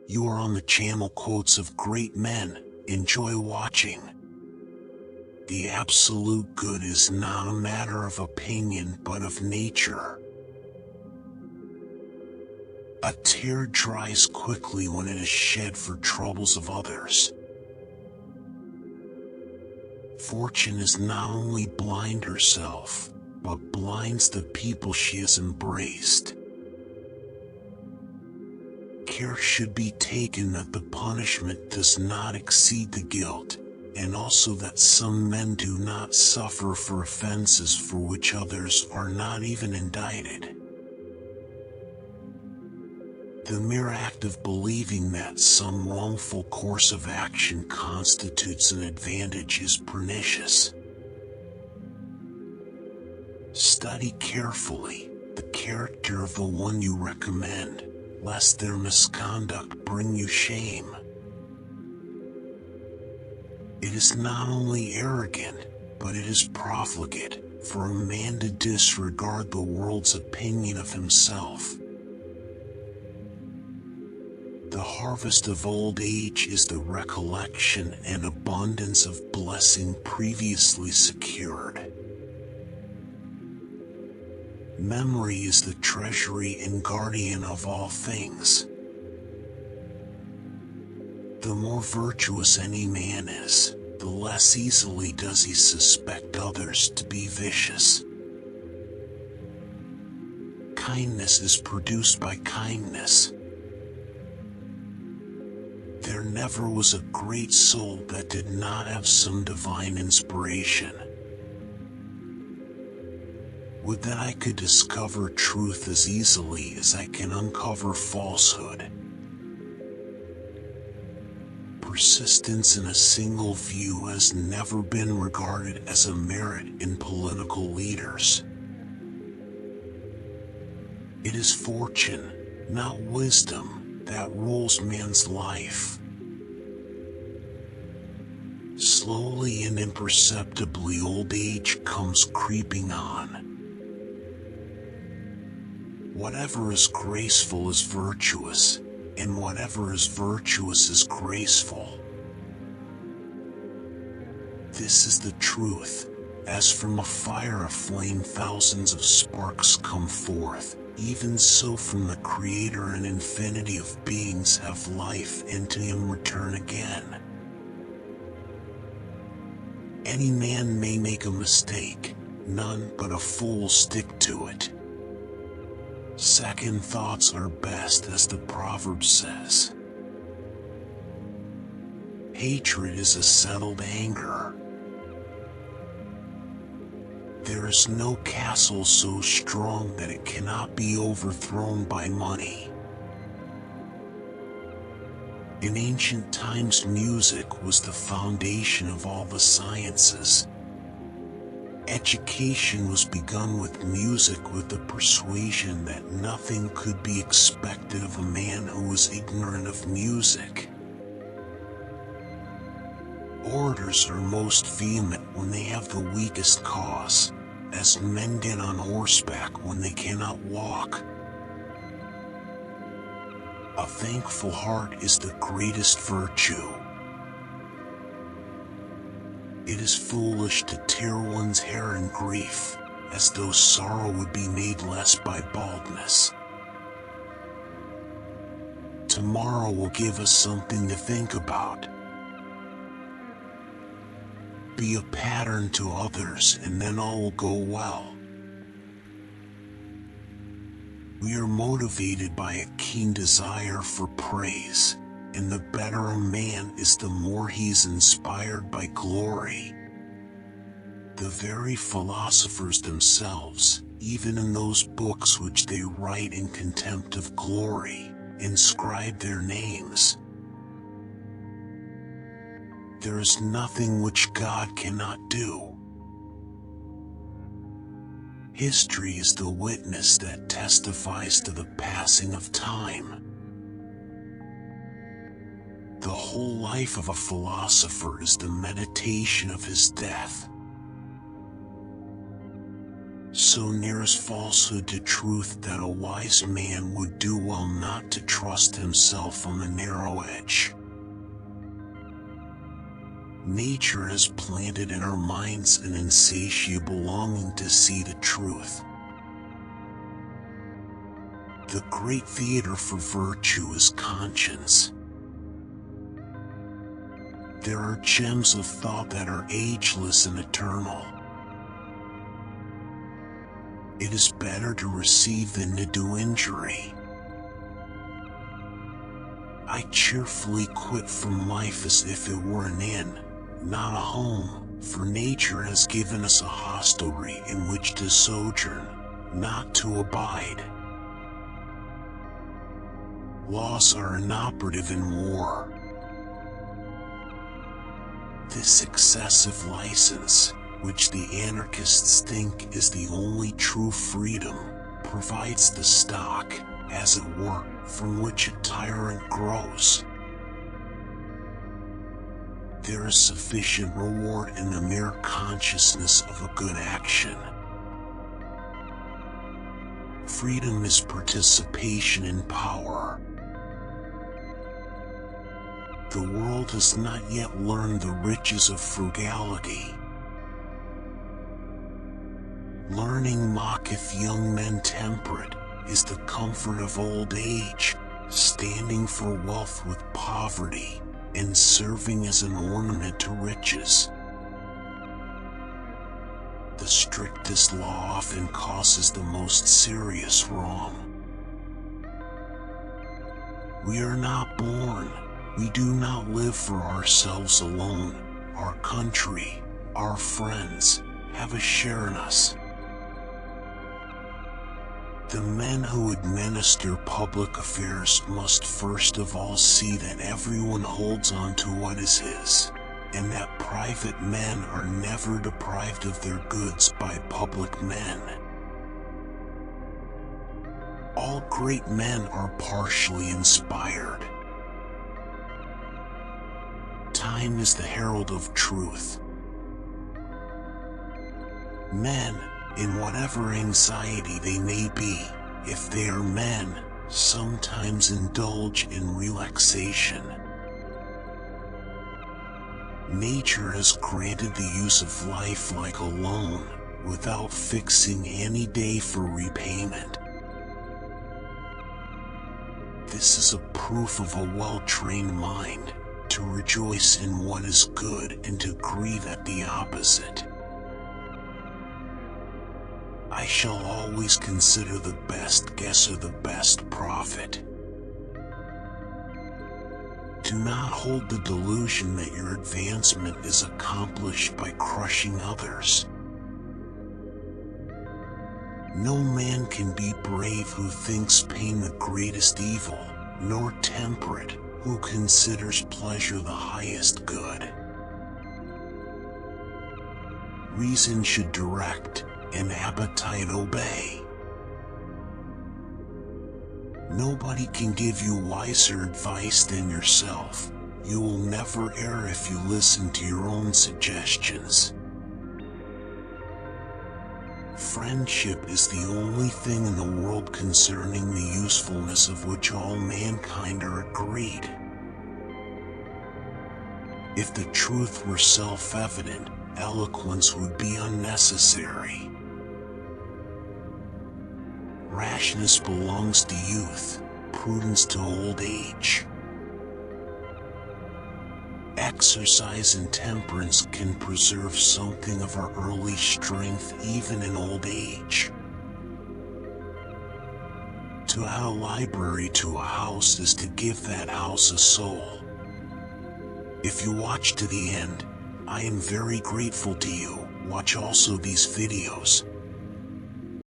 You are on the channel Quotes of Great Men. Enjoy watching. The absolute good is not a matter of opinion but of nature. A tear dries quickly when it is shed for troubles of others. Fortune is not only blind herself, but blinds the people she has embraced. Care should be taken that the punishment does not exceed the guilt, and also that some men do not suffer for offenses for which others are not even indicted. The mere act of believing that some wrongful course of action constitutes an advantage is pernicious. Study carefully the character of the one you recommend, lest their misconduct bring you shame. It is not only arrogant, but it is profligate for a man to disregard the world's opinion of himself. The harvest of old age is the recollection and abundance of blessing previously secured. Memory is the treasury and guardian of all things. The more virtuous any man is, the less easily does he suspect others to be vicious. Kindness is produced by kindness. There never was a great soul that did not have some divine inspiration. Would that I could discover truth as easily as I can uncover falsehood. Persistence in a single view has never been regarded as a merit in political leaders. It is fortune, not wisdom, that rules man's life. Slowly and imperceptibly old age comes creeping on. Whatever is graceful is virtuous, and whatever is virtuous is graceful. This is the truth. As from a fire aflame thousands of sparks come forth, even so from the Creator an infinity of beings have life and to Him return again. Any man may make a mistake, none but a fool stick to it. Second thoughts are best, as the proverb says. Hatred is a settled anger. There is no castle so strong that it cannot be overthrown by money. In ancient times, music was the foundation of all the sciences. Education was begun with music, with the persuasion that nothing could be expected of a man who was ignorant of music. Orators are most vehement when they have the weakest cause, as men get on horseback when they cannot walk. A thankful heart is the greatest virtue. It is foolish to tear one's hair in grief, as though sorrow would be made less by baldness. Tomorrow will give us something to think about. Be a pattern to others, and then all will go well. We are motivated by a keen desire for praise, and the better a man is, the more he is inspired by glory. The very philosophers themselves, even in those books which they write in contempt of glory, inscribe their names. There is nothing which God cannot do. History is the witness that testifies to the passing of time. The whole life of a philosopher is the meditation of his death. so near is falsehood to truth that a wise man would do well not to trust himself on the narrow edge. Nature has planted in our minds an insatiable longing to see the truth. The great theater for virtue is conscience. There are gems of thought that are ageless and eternal. It is better to receive than to do injury. I cheerfully quit from life as if it were an inn, not a home, for nature has given us a hostelry in which to sojourn, not to abide. Laws are inoperative in war. This excessive license, which the anarchists think is the only true freedom, provides the stock, as it were, from which a tyrant grows. There is sufficient reward in the mere consciousness of a good action. Freedom is participation in power. The world has not yet learned the riches of frugality. Learning mocketh young men temperate, is the comfort of old age, standing for wealth with poverty, and serving as an ornament to riches. The strictest law often causes the most serious wrong. We are not born, we do not live for ourselves alone. Our country, our friends, have a share in us. The men who administer public affairs must first of all see that everyone holds on to what is his, and that private men are never deprived of their goods by public men. All great men are partially inspired. Time is the herald of truth. Men, in whatever anxiety they may be, if they are men, sometimes indulge in relaxation. Nature has granted the use of life like a loan, without fixing any day for repayment. This is a proof of a well-trained mind, to rejoice in what is good and to grieve at the opposite. I shall always consider the best guesser the best prophet. Do not hold the delusion that your advancement is accomplished by crushing others. No man can be brave who thinks pain the greatest evil, nor temperate who considers pleasure the highest good. Reason should direct, and appetite obey. Nobody can give you wiser advice than yourself. You will never err if you listen to your own suggestions. Friendship is the only thing in the world concerning the usefulness of which all mankind are agreed. If the truth were self-evident, eloquence would be unnecessary. Rashness belongs to youth, prudence to old age. Exercise and temperance can preserve something of our early strength even in old age. To add a library to a house is to give that house a soul. If you watch to the end, I am very grateful to you. Watch also these videos.